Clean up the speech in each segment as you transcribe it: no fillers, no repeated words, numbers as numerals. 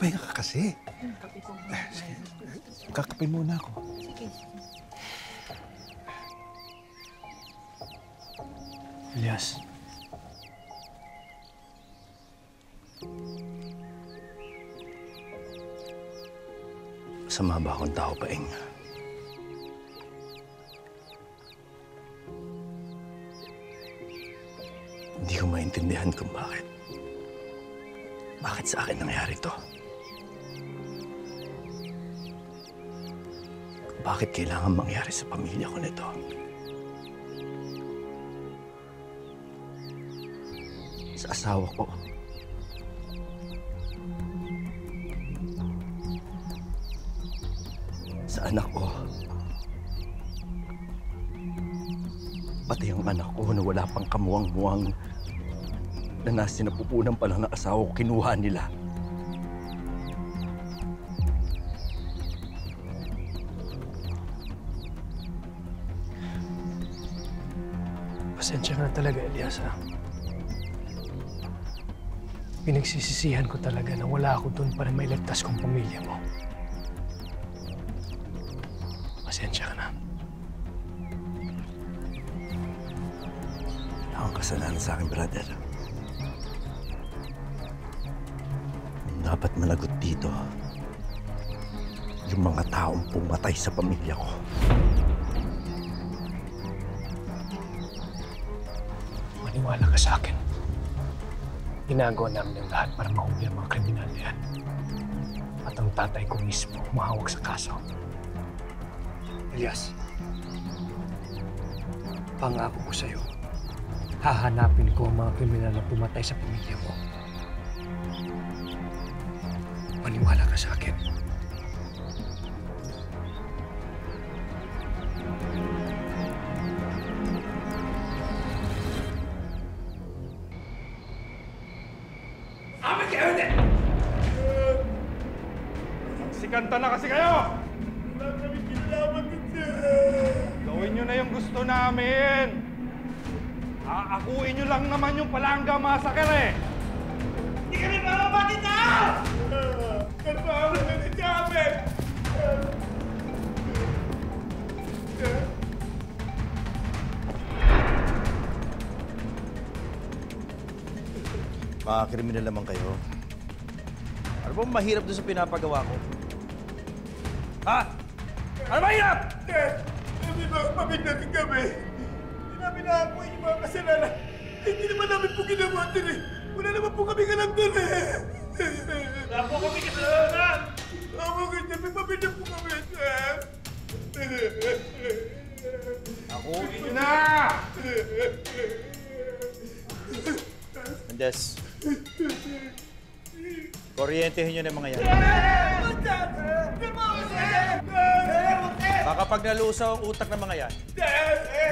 magpahinga ka kasi. Sige, kakape muna ako. Sige. Elias. Masama ba akong tao, Paeng? Hindi ko maintindihan kung bakit. Bakit sa akin nangyari to? Bakit kailangan mangyari sa pamilya ko nito? Sa asawa ko. Sa anak ko. Pati ang anak ko na wala pang kamuwang-muwang na nasa napupunan pa lang ng asawa ko, kinuha nila. Pasensya ka na talaga, Elias, ha? Pinagsisisihan ko talaga na wala ako doon para mailigtas kong pamilya mo. Pasensya ka na. Wala akong kasalanan sa akin, brother. Dapat managot dito yung mga taong pumatay sa pamilya ko. Maniwala ka sa akin. Ginagawa namin ang lahat para mahuli ang mga kriminal na yan. At ang tatay ko mismo humahawak sa kaso. Elias, pangako ko sa'yo, hahanapin ko ang mga kriminal na pumatay sa pamilya mo. Maniwala ka sa akin. Amin kayo hindi! Sikanta na kasi kayo! Wala kami kinalaman kasi. Gawin nyo na yung gusto namin. Aakuin nyo lang naman yung Palanga Massacre eh. Hindi kami mamabati na! Kalpahan na ni Jamet! Mga kriminal naman kayo. Ano bang mahirap doon sa pinapagawa ko? Ha? Ano mahirap? Sabi ba, pabignatin kami. Hindi namin nakakuha yung mga kasalanan. Hindi naman namin po ginawa din eh. Wala naman po kami ganang din eh. Wala po kami kasalanan. Ako ganyan, may pabigyan po kami. Ako? Hindi na! Mendes. Koryentehin nyo na yung mga yan. Baka pag nalusaw ang utak ng mga yan,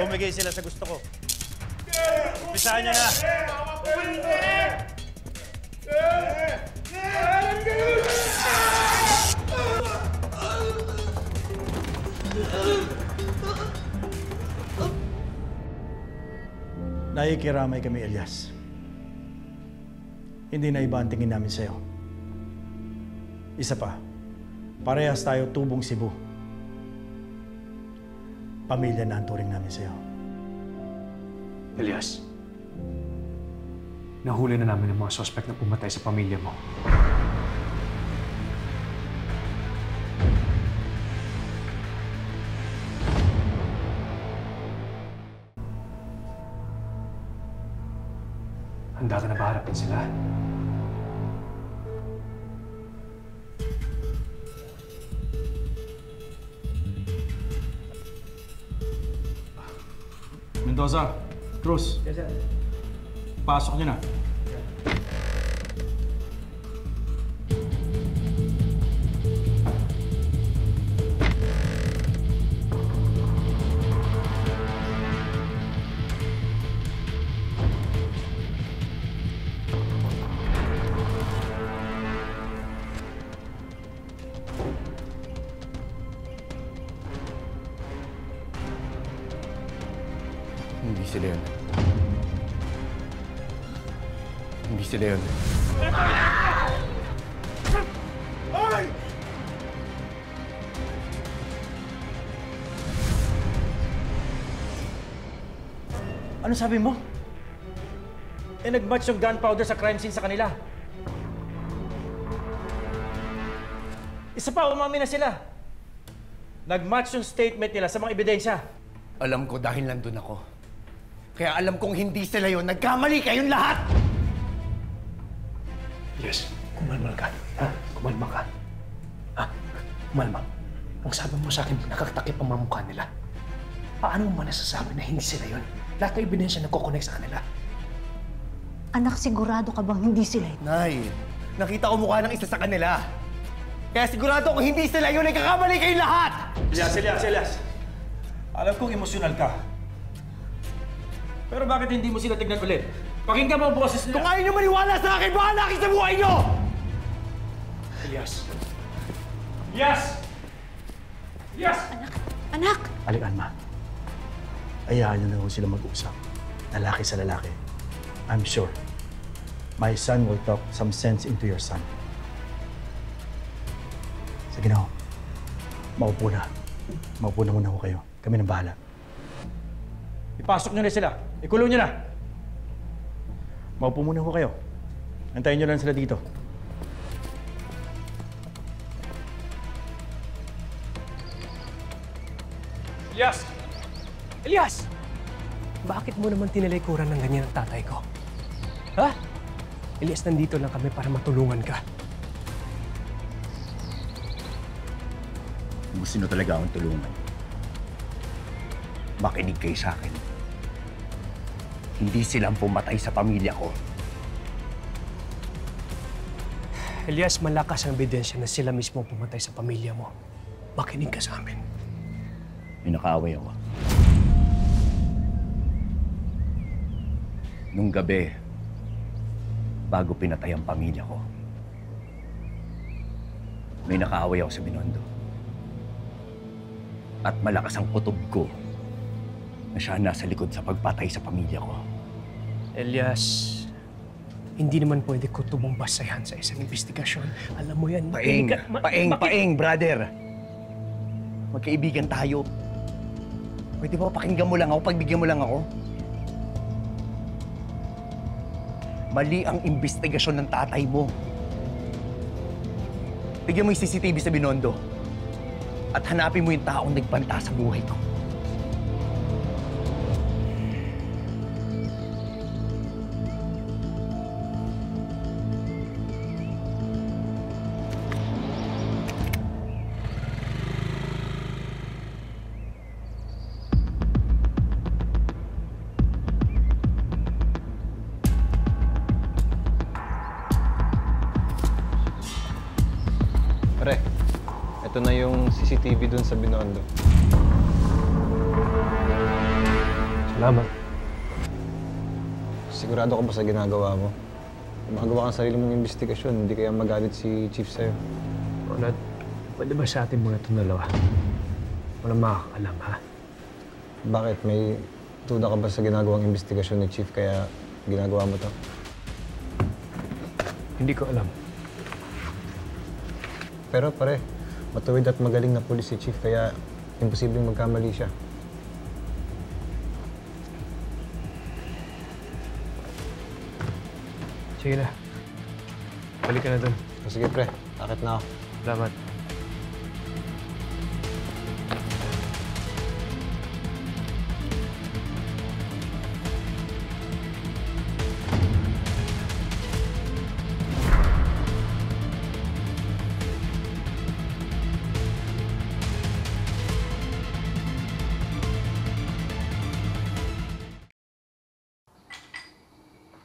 bumigay sila sa gusto ko. Pisahan nyo na! Nakikiramay kami, Elias. Hindi na iba ang tingin namin sa'yo. Isa pa, parehas tayo tubong Cebu. Pamilya na ang turing namin sa'yo. Elias, nahuli na namin ang mga suspect na pumatay sa pamilya mo. Handa ka na ba harapin sila? Mendoza, Cruz. Yes, sir. Pasok niyo na. Hindi sila yun. Hindi sila yun. Ano sabi mo? Nag-match yung gunpowder sa crime scene sa kanila. Isa pa, umamin na sila. Nag-match yung statement nila sa mga ebidensya. Alam ko dahil nandun ako. Kaya alam kong hindi sila yun. Nagkamali kayong lahat! Yes, kumalma ka. Ha? Kumalma ka. Ha? Kumalma. Ang sabi mo sa akin, nakakatakip ang mga mukha nila. Paano mo nasasabi na hindi sila yun? Lahat ng ebidensya nagkoconnect sa kanila. Anak, sigurado ka bang hindi sila yun? Nay, nakita ko mukha ng isa sa kanila. Kaya sigurado kung hindi sila yun, nagkakamali kayong lahat! Elias! Alam kong emosyonal ka. Pero bakit hindi mo sila tignan ulit? Pakinggan mo ang boses nila. Kung ayaw niyo maniwala sa akin, bahala kayo sa buhay niyo! Elias! Anak! Aling Alma, ayahan niyo na ho sila mag-usap. Lalaki sa lalaki. I'm sure my son will talk some sense into your son. Sige na ho. Maupo na. Maupo na muna ho kayo. Kami nang bahala. Ipasok niyo na sila. Ikulong niyo na. Maupo muna ho kayo. Antayin niyo lang sila dito. Elias! Elias! Bakit mo naman tinalikuran ng ganyan ang tatay ko? Ha? Elias, nandito lang kami para matulungan ka. Gusto nyo talaga akong tulungan. Makinig kayo sa akin. Hindi silang pumatay sa pamilya ko. Elias, malakas ang ebidensya na sila mismo pumatay sa pamilya mo. Makinig ka sa amin. May nakaaway ako. Nung gabi, bago pinatay ang pamilya ko, may nakaaway ako sa Binondo. At malakas ang kutob ko na siya nasa likod sa pagpatay sa pamilya ko. Elias, hindi naman pwede kutubong basayan sa isang investigasyon. Alam mo yan. Paeng, brother. Magkaibigan tayo. Pwede ba pakinggan mo lang ako, pagbigyan mo lang ako? Mali ang investigasyon ng tatay mo. Tignan mo yung CCTV sa Binondo. At hanapin mo yung taong nagbanta sa buhay ko. Pre, ito na yung CCTV dun sa Binondo. Salamat. Sigurado ka ba sa ginagawa mo? Gumagawa ka ng sarili mong investigasyon, hindi kaya magalit si Chief sa'yo. Ronald, pwede ba sa atin muna itong dalawa? Walang makakalam, ha? Bakit? May duda ka ba sa ginagawang investigasyon ni Chief kaya ginagawa mo to? Hindi ko alam. Pero pare, matuwid at magaling na pulis si Chief kaya imposibleng magkamali siya. Sige na. Balik ka na dun. Sige pre, akit na ako. Salamat.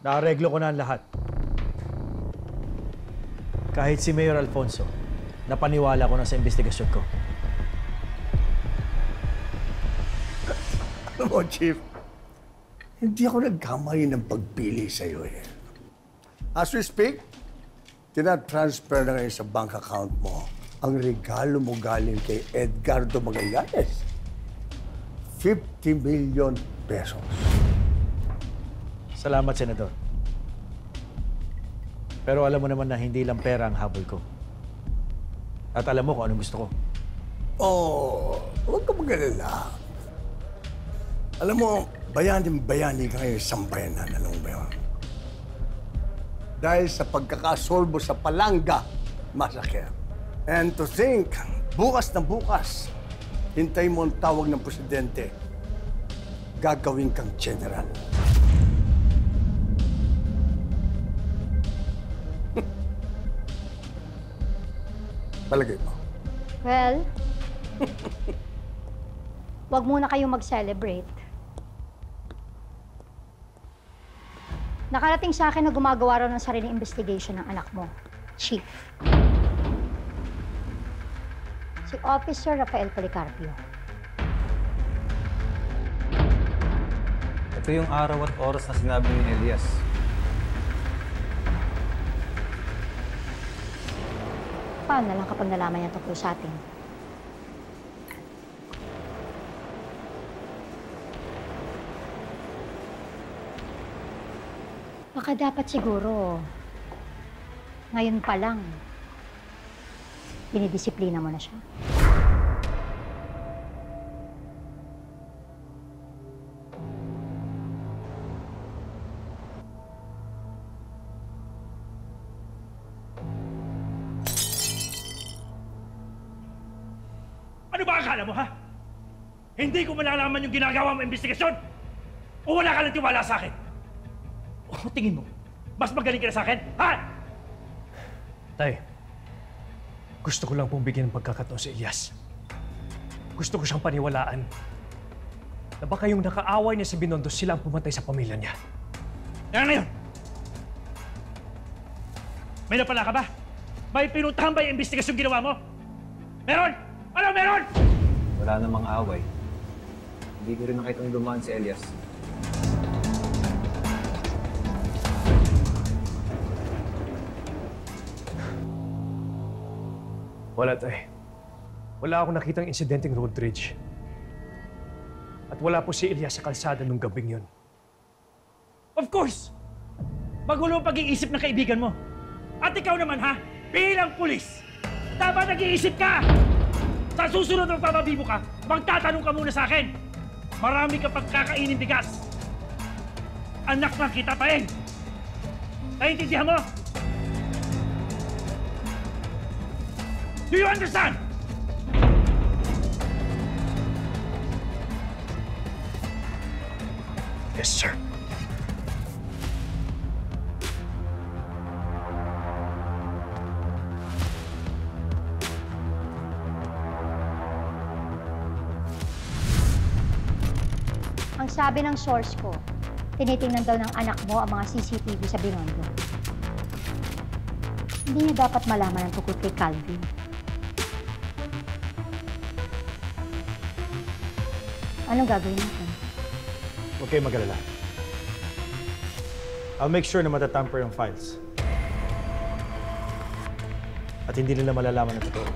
Naareglo ko na ang lahat. Kahit si Mayor Alfonso, napaniwala ko na sa investigasyon ko. Alam mo, Chief, hindi ako nagkamali ng pagpili sa'yo eh. As we speak, tinatransfer na ngayon sa bank account mo ang regalo mo galing kay Edgardo Magallanes. 50 million pesos. Salamat, Senador. Pero alam mo naman na hindi lang pera ang habol ko. At alam mo kung anong gusto ko. Oh, huwag ka mag-alala. Alam mo, Bayani ka ngayon sa bayanan. Alam mo ba yun? Dahil sa pagkakasolbo sa Palanga Massacre. And to think, bukas na bukas, hintay mo ang tawag ng presidente, gagawin kang general. Palagay mo. Well, wag muna kayong mag-celebrate. Nakarating sa akin na gumagawa raw ng sariling investigation ng anak mo, Chief. Si Officer Rafael Policarpio. Ito yung araw at oras na sinabi ni Elias. Paano na lang kapag nalaman niya tungkol sa atin? Baka dapat siguro, ngayon pa lang, dinidisiplina mo na siya. Ano ba akala mo, ha? Hindi ko malalaman yung ginagawa mo investigasyon? O wala ka lang tiwala sa akin? O tingin mo, mas magaling ka na sa akin, ha? Tay, gusto ko lang pong bigyan ng pagkakataon si Elias. Gusto ko siyang paniwalaan na baka yung nakaaway niya si Binondo sila ang pumatay sa pamilya niya. Yan na yun! May napala ka ba? May pinuntahan ba yung investigasyon ginawa mo? Meron? Ano meron? Wala namang away. Hindi ko rin nakitang dumaan si Elias. Wala, tay. Wala akong nakitang insidenteng road rage. At wala po si Elias sa kalsada nung gabing yun. Of course! Magulo ang pag-iisip ng kaibigan mo. At ikaw naman, ha? Bilang pulis, dapat nag-iisip ka! Sa susunod ng papabibo ka, magtatanong ka muna sa akin. Marami ka pagkakainin bigas. Anak lang kita, Paeng. Naiintindihan mo? Do you understand? Yes, sir. Ang sabi ng source ko, tinitingnan daw ng anak mo ang mga CCTV sa Binondo. Hindi niya dapat malaman ang tungkol kay Calvin. Anong gagawin natin? Huwag kayo mag-alala. I'll make sure na matatamper yung files. At hindi nila malalaman ang totoo.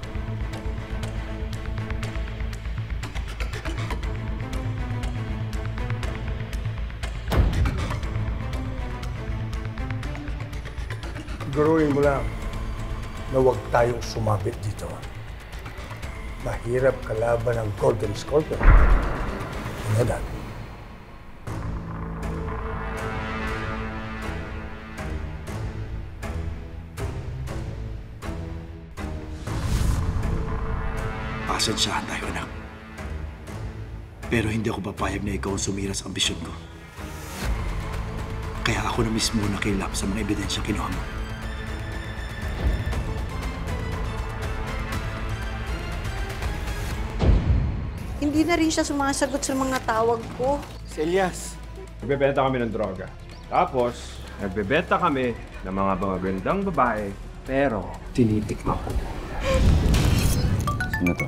Guruin mo lang na huwag tayong sumabit dito. Mahirap kalaban ng Golden Scorpion. You know that? Pasensyahan tayo, anak. Pero hindi ako papayag na ikaw ang sumira sa ambisyon ko. Kaya ako na mismo nakilap sa mga ebidensya kinuha mo. Hindi na rin siya sumasagot sa mga tawag ko. Si Elias. Nagbebenta kami ng droga. Tapos, nagbebenta kami ng mga magagandang babae, pero tinitikma ko. Sino to?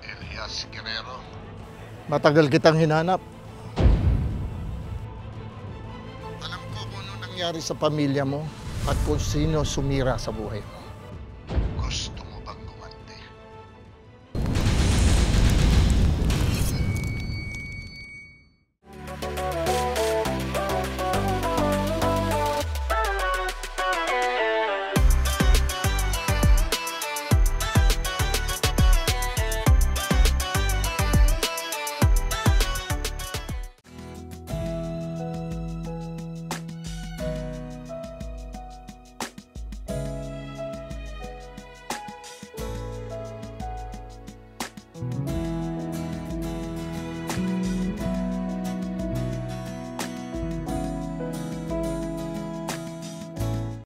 Elias Guerrero. Matagal kitang hinanap. Alam ko kung ano nangyari sa pamilya mo at kung sino sumira sa buhay mo.